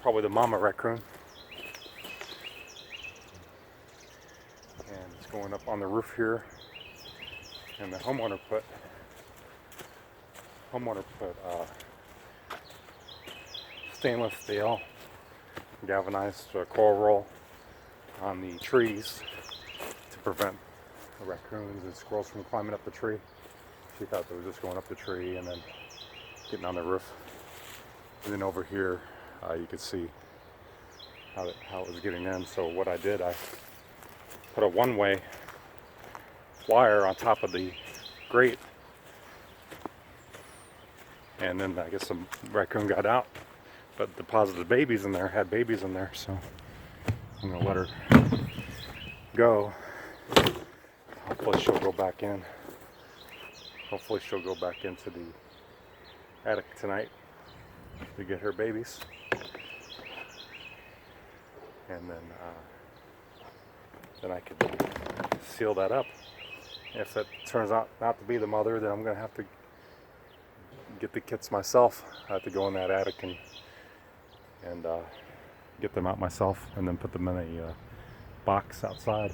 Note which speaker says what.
Speaker 1: probably the mama raccoon. And it's going up on the roof here. And the homeowner put stainless steel galvanized coil roll on the trees to prevent the raccoons and squirrels from climbing up the tree. She thought they were just going up the tree and then getting on the roof. And then over here, you could see how it was getting in. So what I did, I put a one-way wire on top of the grate, and then I guess the raccoon got out, but deposited babies in there, had babies in there, so I'm gonna let her go. Hopefully she'll go back in. Hopefully she'll go back into the attic tonight to get her babies. And then I could seal that up. If it turns out not to be the mother, then I'm going to have to get the kits myself. I have to go in that attic and get them out myself and then put them in a box outside.